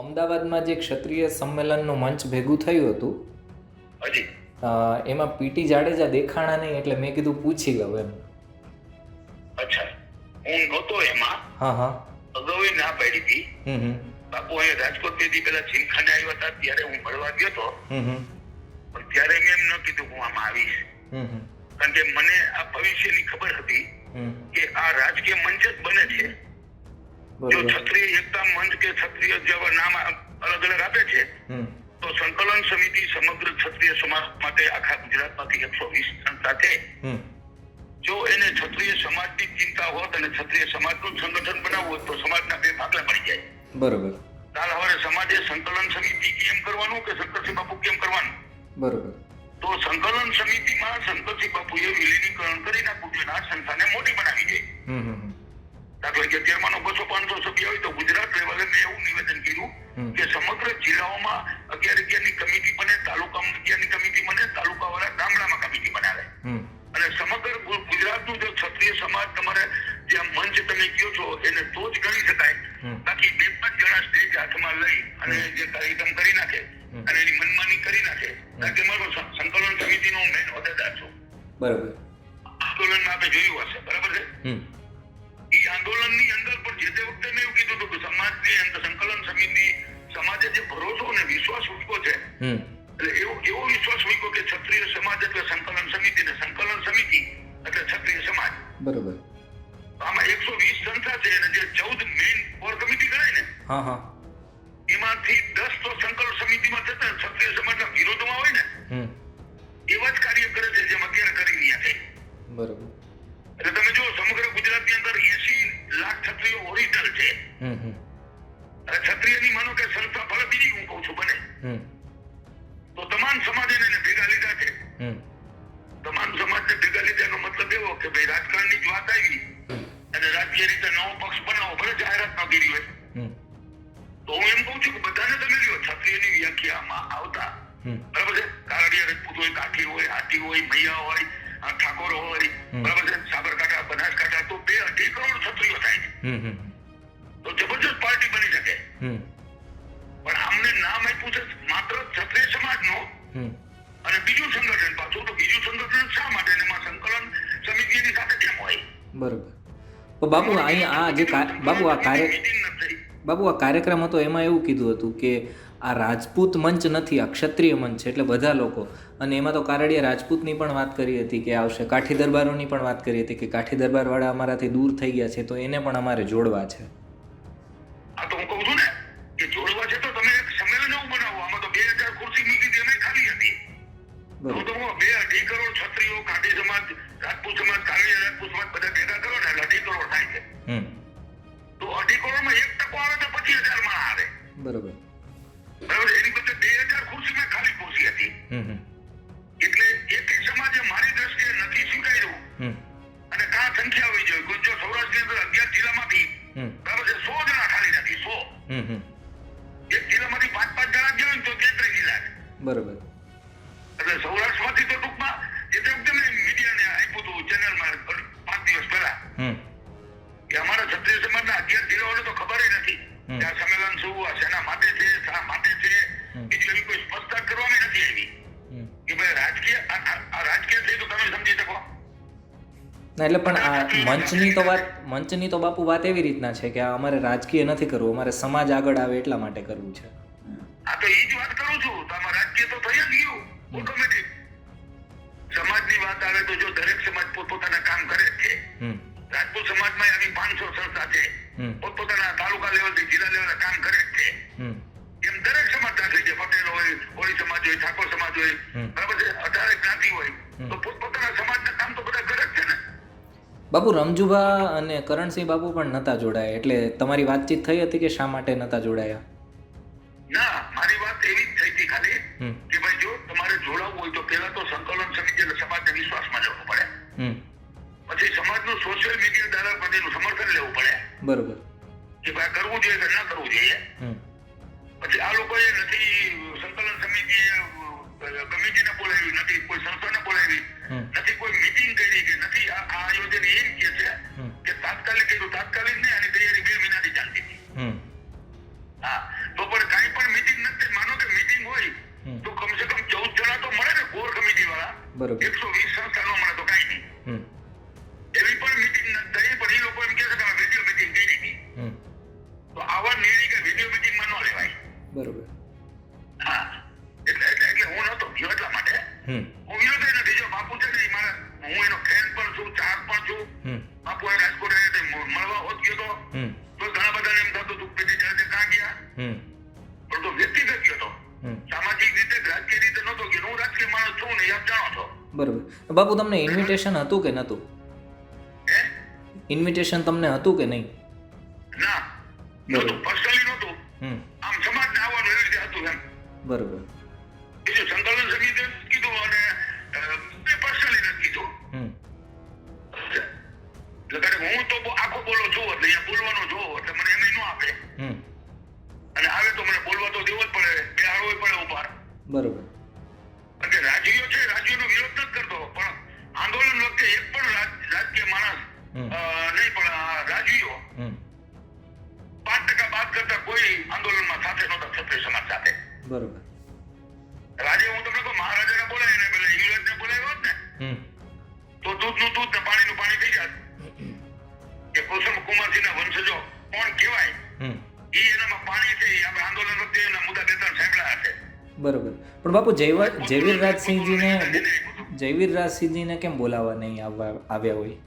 અમદાવાદમાં જે ક્ષત્રિય સંમેલનનું મંચ ભેગું થયું હતું હજી એમાં પીટી જાડેજા દેખાણા નહીં, એટલે મેં કીધું પૂછી લઉં એમ. અચ્છા, હું નહોતો એમાં. હા હા. અગાઉ ના પાડી હતી. હમ. બાપુ અહીંયા રાજકોટ થી પેલા ચીમખાને આવ્યા હતા ત્યારે હું મળવા ગયો હતો. હમ. પણ ત્યારે મેં એમ ન કીધું હું આમાં આવીશ. હમ. કારણ કે મને આ ભવિષ્યની ખબર હતી કે આ રાજકીય મંચ જ બને છે. જો ક્ષત્રિય એકતા મંચ કે ક્ષત્રિય જેવા નામ અલગ અલગ આપે છે તો સંકલન સમિતિ સમગ્ર ક્ષત્રિય સમાજ માટે આખા ગુજરાતમાંથી 120 સંસ્થા છે. જો એને ક્ષત્રિય સમાજની ચિંતા હોત અને ક્ષત્રિય સમાજનું સંગઠન બનાવવું હોત તો સમાજના બે ભાગલા પડી જાય. બરોબર. કાલ હવે સમાજે સંકલન સમિતિ કેમ કરવાનું કે શંકરસિંહ બાપુ કેમ કરવાનું? બરોબર. તો સંકલન સમિતિમાં શંકરસિંહ બાપુએ વિલીનીકરણ કરી નાખવું જોઈએ, આ સંસ્થાને મોટી બનાવી દે. દાખલા કે 13 200-500 સભ્ય હોય તો ગુજરાત લેવલે મેં એવું નિવેદન કર્યું કે સમગ્ર જિલ્લાઓમાં 11-11ની કમિટી બને, તાલુકામાં 11ની કમિટી બને, તાલુકાવાળા ગામડામાં કમિટી બનાવે અને સમગ્ર ગુજરાતનું જો ક્ષત્રિય સમાજ તમારે જે મંચ તમે કહો છો એને તો જ ગણી શકાય. બાકી 2-5 જણા સ્ટેજ હાથમાં લઈ અને જે કાર્યક્રમ કરી નાખે અને એની મનમાની કરી નાખે. કારણ કે મારો સંકલન સમિતિનો મેન હોદ્દેદાર છું. બરાબર. આંદોલનમાં આપણે જોયું હશે, બરાબર છે? એ આંદોલનની અંદર પણ જે તે વખતે મેં એવું કીધું હતું કે સમાજની અંદર સંકલન સમિતિ સમાજે જે ભરોસો અને વિશ્વાસ મૂક્યો છે એટલે એવો વિશ્વાસ મૂક્યો કે ક્ષત્રિય સમાજ એટલે સંકલન સમિતિ ને સંકલન સમિતિ એટલે ક્ષત્રિય સમાજ. બરોબર. આમાં 120 સંસ્થા છે અને જે 14 મેઇન કોર કમિટી ગણાય ને એમાંથી 10 તો સંકલન સમિતિમાં થતા ક્ષત્રિય સમાજના વિરોધમાં હોય ને એવા જ કાર્ય કરે છે જેમ અત્યારે કરી રહ્યા છે. બરોબર. એટલે તમે જો સમગ્ર ગુજરાતની અંદર 80 લાખ ક્ષત્રિયો ઓરિજિનલ છે. અને ક્ષત્રિયની માનો કે સંસ્થા ભલે બીજી હું કહું છું બને તો તમામ સમાજે એને ભેગા લીધા છે. તમામ સમાજને ભેગા લીધાનો મતલબ એવો કે ભાઈ રાજકારણની જ વાત આવી અને રાજકીય રીતે નવો પક્ષ બનાવો, ભલે જાહેરાત ન કરી હોય તો હું એમ કહું છું કે બધાને તમે લ્યો ક્ષત્રિયની વ્યાખ્યામાં આવતા, બરાબર છે? કારડિયા રજપૂત હોય, કાઠી હોય, હાથી હોય, મૈયા હોય, ઠાકોર હોય, બરાબર છે? સાબરકાંઠા, બનાસકાંઠા તો 2-2.5 કરોડ ક્ષત્રિયો થાય છે. તો જબરજસ્ત પાર્ટી બની શકે. પણ આમને નામ આપ્યું છે માત્ર ક્ષત્રિય સમાજનો અને બીજું સંગઠન પાછું. તો બીજું સંગઠન શા માટે? એમાં સંકલન સમિતિની સાથે કેમ હોય? બરોબર. તો બાપુ અહીંયા આ જે બાપુ આ કાર્યક્રમ હતો એમાં એવું કીધું હતું કે આ રાજપૂત મંચ નથી, આ ક્ષત્રિય મંચ છે, એટલે બધા લોકો. અને એમાં તો કારડિયા રાજપૂતની પણ વાત કરી હતી કે આવશે, કાઠી દરબારોની પણ વાત કરી હતી કે કાઠી દરબારવાળા અમારાથી દૂર થઈ ગયા છે તો એને પણ અમારે જોડવા છે. આ તો હું કહું છું ને કે જોડવા છે તો તમે એક સંમેલન એવું બનાવો. આમાં તો 2000 ખુરશી મૂકી હતી, એમાં ખાલી હતી. તો 2-2.5 કરોડ ક્ષત્રિયો, કાઠી સમાજ, રાજપૂત સમાજ, કારડિયા રાજપૂત સમાજ બધા ભેગા કરો ને 2.5 કરોડ થાય છે. તો 2.5 કરોડમાં 1% આવે તો 25,000 માં આવે. બરોબર. બરાબર. એની બદલે 2000 ખુરશીમાં ખાલી ખુરશી હતી. એટલે એક સમાજે મારી દ્રષ્ટિએ નથી સ્વીકાર્યું અને કા સંખ્યા હોવી જોઈએ. જો સૌરાષ્ટ્રની અંદર 11 જિલ્લામાંથી બરાબર છે 100 જણા ખાલી નથી. 100 એક જિલ્લામાંથી 5-5 જણા ગયા હોય તો 33 જિલ્લા છે. બરોબર. એટલે સૌરાષ્ટ્રમાંથી તો ટૂંકમાં જે તે વખતે મેં મીડિયાને આપ્યું હતું ચેનલમાં 5 દિવસ પહેલા કે અમારા ક્ષત્રિય સમાજના 11 જિલ્લાઓને તો ખબર નથી કે આ સંમેલન શું, આ શેના માટે છે, શા માટે છે. બીજી એવી કોઈ સ્પષ્ટતા કરવામાં નથી આવી કે ભાઈ રાજકીય આ રાજકીય છે તો તમે સમજી શકો. ના એટલે પણ આ મંચની તો બાપુ વાત એવી રીતના છે કે અમારે રાજકીય નથી કરવું, અમારે સમાજ આગળ આવે એટલા માટે કરવું છે. આ તો એ જ વાત કરું છું. તો આમાં રાજકીય તો થઈ જ ગયું ઓટોમેટિક. સમાજની વાત આવે તો જો દરેક સમાજ પોતપોતાના કામ કરે જ છે. રાજપૂત સમાજમાં આવી 500 સંસ્થા છે, પોતપોતાના તાલુકા લેવલથી જિલ્લા લેવલે કામ કરે જ છે. એમ દરેક સમાજ દાખલી છે. પટેલ હોય, કોળી સમાજ હોય, ઠાકોર સમાજ હોય, બરાબર છે? 18 જ્ઞાતિ હોય તો પોતપોતાના સમાજના કામ તો બધા કરે જ છે ને. બાપુ રમજુભા અને કરણસિંહ બાપુ પણ નતા જોડાયા, એટલે તમારી વાતચીત થઈ હતી કે શા માટે નતા જોડાયા? ના, મારી વાત એવી જ થઈ હતી ખાલી કે ભાઈ જો તમારે જોડાવવું હોય તો પહેલા તો સંકલન સમિતિ એટલે સમાજને વિશ્વાસમાં લેવું પડે. પછી સમાજનું સોશિયલ મીડિયા દ્વારા બધીનું સમર્થન લેવું પડે. બરોબર. કે ભાઈ કરવું જોઈએ કે ના કરવું જોઈએ. પછી આ લોકોએ નથી સંકલન સમિતિએ કમિટીને બોલાવી, નથી કોઈ સંસ્થાને બોલાવી, નથી કોઈ મીટિંગ કરી કે નથી આ આયોજન એમ કે છે કે તાત્કાલિક કીધું. તાત્કાલિક નહીં, આની તૈયારી 2 મહિનાથી ચાલતી હતી. હા, તો પણ કાંઈ બરોબર. 120 સંસ્થા ન મળે તો કાંઈ નહીં. હમ એવી પણ મીટિંગ થઈ, પણ એ લોકો એમ કહે છે કે અમે વિડીયો મીટિંગ કરી હતી. હમ તો આવા નિર્ણય કે વિડીયો મીટિંગમાં ન લેવાય. બરોબર. હા, એટલે હું નહોતો ગયો એટલા માટે. હમ હું વિરોધ નથી. જો બાપુ છે ને એ મારા, હું એનો ફ્રેન્ડ પણ છું, ચાહક પણ છું. હમ બાપુ એ રાજકોટ આવ્યા તે મળવા હોત ગયો તો હમ ઘણા બધાને એમ થતું હતું પેટી જયારે કાં ગયા, હમ પણ તો વ્યક્તિગત ગયો હતો. હમ સામાજિક રીતે રાજકીય રીતે નહોતો ગયો. હું રાજકીય માણસ છું ને, આપ જાણો છો. બરોબર. બાપુ તમને ઇન્વિટેશન હતું કે નહોતું? હે? ઇન્વિટેશન તમને હતું કે નહીં? ના, નહોતું. પર્સનલી નહોતું. હમ આમ સમાજને આવવાનું એવી રીતે હતું એમ. બરોબર. બીજું સંકલન સમિતિએ કીધું અને પર્સનલી નથી કીધું. હમ એટલે હું તો આખો બોલો છું, એટલે અહીંયા બોલવાનો જોવો એટલે મને એમ ન આપે. હમ અને આવે તો મને બોલવા તો દેવો જ પડે, બેહાડવો પડે ઉપાર. બરોબર. કારણ કે રાજવીઓ છે, રાજવીઓનો વિરોધ નથી કરતો, પણ આંદોલન વખતે એક પણ રાજકીય માણસ નહીં, પણ રાજવીઓ 5% બાદ કરતા કોઈ આંદોલનમાં સાથે નહોતા, ક્ષત્રિય સમાજ સાથે. બરોબર. રાજે હું તમને કહું, મહારાજાને બોલાય ને પેલા યુવરાજને બોલાવ્યો હોત ને તો દૂધનું દૂધ ને પાણીનું પાણી થઈ જાત. કે કુસુમ કુમારજીના વંશજો કોણ કહેવાય, ઈ એનામાં પાણી છે. આપણે આંદોલન વખતે એના મુદ્દા બે ત્રણ સાંભળ્યા હશે. બરોબર. પણ બાપુ જયવીરરાજસિંહજીને કેમ બોલાવવા નહીં આવ્યા હોય?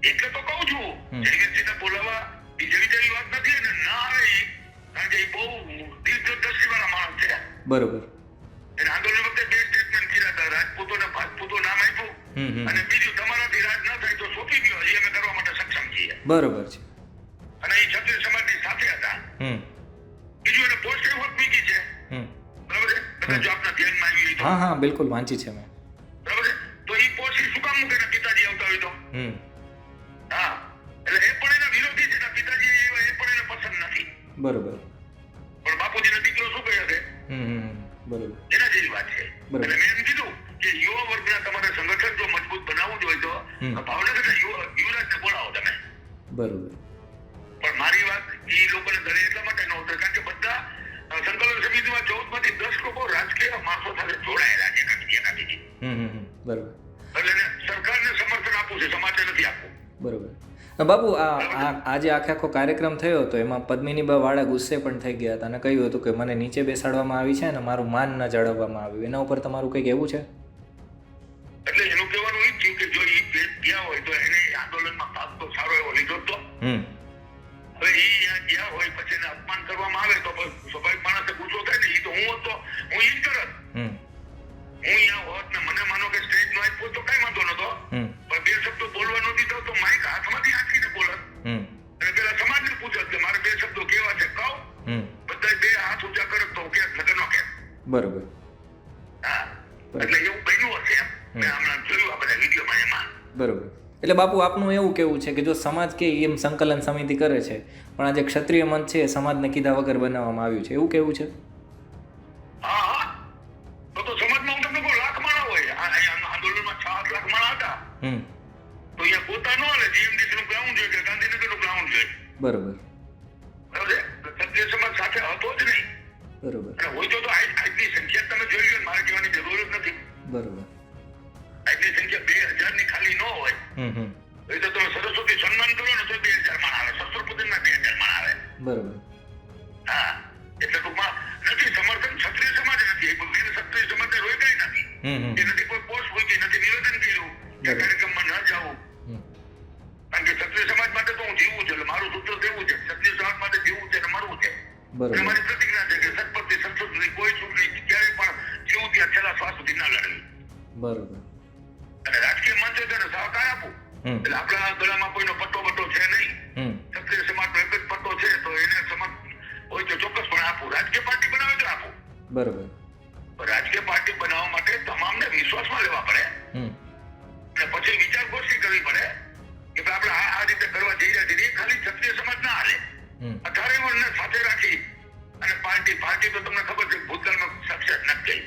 એટલે તો કહું છું, જયવીરસિંહને બોલાવવા બીજી જેવી વાત નથી. અને ના આવે ઈ, કારણ કે એ બહુ દીર્ઘદ્રષ્ટિવાળા માણસ છે. બરોબર. એને આંદોલન વખતે બે સ્ટેટમેન્ટ કર્યા હતા, રાજપૂતો ને ભાજપૂતો નામ આપ્યું, અને બીજું તમારાથી રાજ ન થાય તો સોંપી દો, એ અમે કરવા માટે સક્ષમ છીએ. બરોબર છે. અને એ ક્ષત્રિય સમાજની સાથે હતા. બીજું એને પોસ્ટ એવોર્ડ મૂકી છે. બરાબર છે? કદાચ જો આપના ધ્યાનમાં આવી હોય તો. હા બિલકુલ વાંચી છે મેં. બરાબર છે? તો એ પોસ્ટ શું કામ મૂકે? એના પિતાજી આવતા હોય તો. હા, એટલે એ પણ એના વિરોધી છે. એના પિતાજી એવા, એ પણ એને પસંદ નથી. બરોબર. પણ બાપુજીનો દીકરો શું કહે છે? બરોબર. એના જેવી વાત છે. બરોબર. એટલે મેં એમ કીધું કે યુવા વર્ગના તમારે સંગઠન જો મજબૂત બનાવવું હોય તો ભાવનગરના યુવરાજને બોલાવો તમે. બરોબર. પણ મારી વાત એ લોકોને દરે એટલા માટે ન ઉતરે, કારણ કે બધા સંકલન સમિતિમાં 14 માંથી 10 લોકો રાજકીય માણસો સાથે જોડાયેલા છે. ગાંધીજી બરોબર. એટલે એને સરકારને સમર્થન આપવું છે, સમાજને નથી આપવું. બરોબર. બાપુ આજે આખો કાર્યક્રમ થયો હતો એમાં પદ્મિનીબા વાળા ગુસ્સે પણ થઈ ગયા હતા અને કહ્યું હતું કે મને નીચે બેસાડવામાં આવી છે અને મારું માન ન જાળવવામાં આવ્યું. એના ઉપર તમારું કંઈક એવું છે? એટલે એનું કહેવાનું એ જ થયું કે જો એ ગયા હોય તો એને આંદોલનમાં ભાગ તો સારો એવો લીધો જ તો. હવે એ ગયા હોય પછી એને અપમાન કરવામાં આવે તો સ્વાભાવિક માણસે ગુસ્સો થાય ને. એ તો હું હોત તો હું ઈ જ કરત. હું અહીંયા હોત ને મને માનો કે સ્ટેજ નો આપ્યો તો કઈ વાંધો નતો, પણ બે શબ્દો બોલવા નહોતી દો તો માઇક હાથમાંથી આંખીને બોલત. અને પેલા સમાજને પૂછત કે મારે બે શબ્દો કેવા છે કહો. બધા બે હાથ ઊંચા કરત તો કે નગર નો કે. બરોબર. હા, એટલે એવું બન્યું હશે એમ. મેં હમણાં જોયું આ બધા વિડીયોમાં એમાં. બરોબર. એટલે બાપુ આપનું એવું કેવું છે કે જો સમાજ કે એમ સંકલન સમિતિ કરે છે, પણ આજે ક્ષત્રિય મંચ છે એ સમાજને કીધા વગર બનાવવામાં આવ્યું છે, એવું કેવું છે? હા, તો સમાજમાં હું તમને કહું લાખ માણા હોય. આંદોલનમાં 7 લાખ માણા હતા. તો અહીંયા પોતા ન હાલે. જીએમડીસી નું ગ્રાઉન્ડ જોઈએ કે ગાંધીનગર નું ગ્રાઉન્ડ જોઈએ. બરોબર. બરાબર છે? ક્ષત્રિય સમાજ સાથે હતો જ નહીં. બરોબર. અને હોય તો આજની સંખ્યા તમે જોઈ લો, મારે કહેવાની જરૂર જ નથી. બરોબર. આજની સંખ્યા 2000 ની ખાલી ન હોય એ તો તમે સરસ્વતી સન્માન કરો ને તો 2000 માણ આવે. શસ્ત્રપૂજનમાં 2000 માણ આવે. બરોબર. હા, એટલે ટૂંકમાં નથી સમર્થન ક્ષત્રિય સમાજ નથી. ક્ષત્રિય સમાજને રોકાઈ નથી. એ નથી કોઈ પોસ્ટ મૂકી, નથી નિવેદન કર્યું કે કાર્યક્રમમાં ન જાવું. કારણ કે ક્ષત્રિય સમાજ માટે તો હું જીવું છું. એટલે મારું સૂત્ર તેવું છે, ક્ષત્રિય સમાજ માટે જીવું છે અને મરવું છે. મારી પ્રતિજ્ઞા છે કે સત્પતિ સંસ્કૃતિ કોઈ ચૂંટણી ક્યારેય પણ જીવું ત્યાં છેલ્લા શ્વાસ સુધી ના લડવી. બરોબર. અને રાજકીય મંચ તેને સહકાર આપવું. એટલે આપણા ગળામાં કોઈનો પટ્ટો બટ્ટો છે નહીં. ક્ષત્રિય સમાજનો એક જ પટ્ટો છે તો એને સમજ હોય તો ચોક્કસપણે આપવું. રાજકીય પાર્ટી બનાવે તો આપવું. બરોબર. રાજકીય પાર્ટી બનાવવા માટે તમામને વિશ્વાસમાં લેવા પડે અને પછી વિચાર ગોષ્ઠી કરવી પડે કે આપણે આ રીતે કરવા જઈ રહ્યા છીએ. ખાલી ક્ષત્રિય સમાજ ના હાલે. 18 વર્ષને સાથે રાખી અને પાર્ટી તો તમને ખબર છે ભૂતકાળમાં સક્સેસ નથી ગઈ.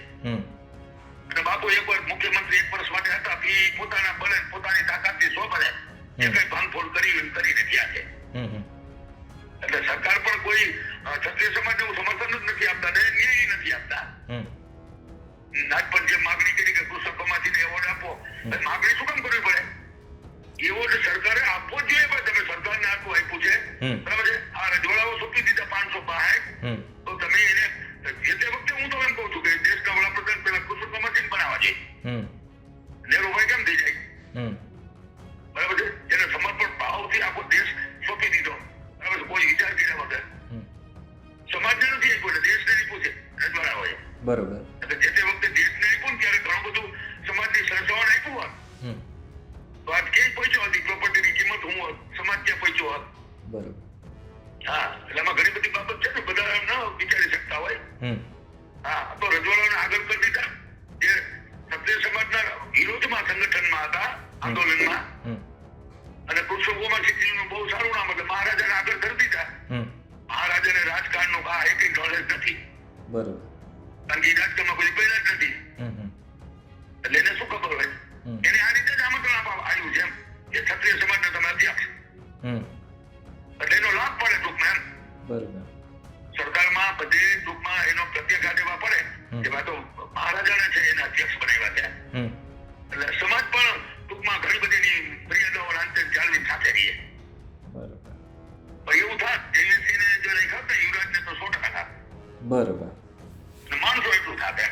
અને બાપુ એકવાર મુખ્યમંત્રી 1 વર્ષ માટે હતા, એ પોતાના બળે પોતાની તાકાતથી સોંપડે એ કઈ ભાંગફોડ કરીને ગયા છે. એટલે સરકાર પણ કોઈ ક્ષત્રિય સમાજને સમર્થન જ નથી આપતા ને ન્યાય નથી આપતા. નાગપંચ જે માગણી કરી કે કૃષકોમાંથી બરોબર. એટલે જે તે વખતે દેશને આપ્યું ને ત્યારે ઘણું બધું સમાજની સંસ્થાઓને આપ્યું હોત હમ. તો આજ ક્યાંય પહોંચ્યો હતી પ્રોપર્ટીની કિંમત હું હોત, સમાજ ક્યાં પહોંચ્યો હોત. બરોબર. હા, એટલે આમાં ઘણી બધી બાબત છે ને બધા ન વિચારી શકતા હોય. હમ. હા, તો રજવાડાઓને આગળ કરી દીધા જે ક્ષત્રિય સમાજના વિરોધમાં સંગઠનમાં હતા, આંદોલનમાં. હમ. અને પુરુષોત્તમ સિંહનું બહુ સારું નામ એટલે મહારાજાને આગળ કરી દીધા. હમ. મહારાજાને રાજકારણનું આ એક નોલેજ નથી, બરોબર. કારણ કે એ રાજકારણમાં કોઈ પહેલા જ નથી. હમ. હમ. એટલે એને શું ખબર હોય? હમ. એને આ રીતે જ આમંત્રણ આવ્યું છે એમ કે ક્ષત્રિય સમાજના તમે અધ્યક્ષ, હમ. એટલે એનો લાભ પડે ટૂંકમાં એમ. બરોબર. સરકારમાં બધે ટૂંકમાં એનો પ્રત્યાઘાત એવા પડે કે આ તો મહારાજાને છે એના અધ્યક્ષ બનાવ્યા છે. હમ. એટલે સમાજ પણ ટૂંકમાં ઘણી બધી એની મર્યાદાઓ અંતે જાળવી સાથે રહીએ. બરોબર. પણ એવું થાત જયસિંહને જો રાખ્યા હતા યુવરાજને તો 100% થાત. બરોબર. અને માણસો એટલું થાત એમ.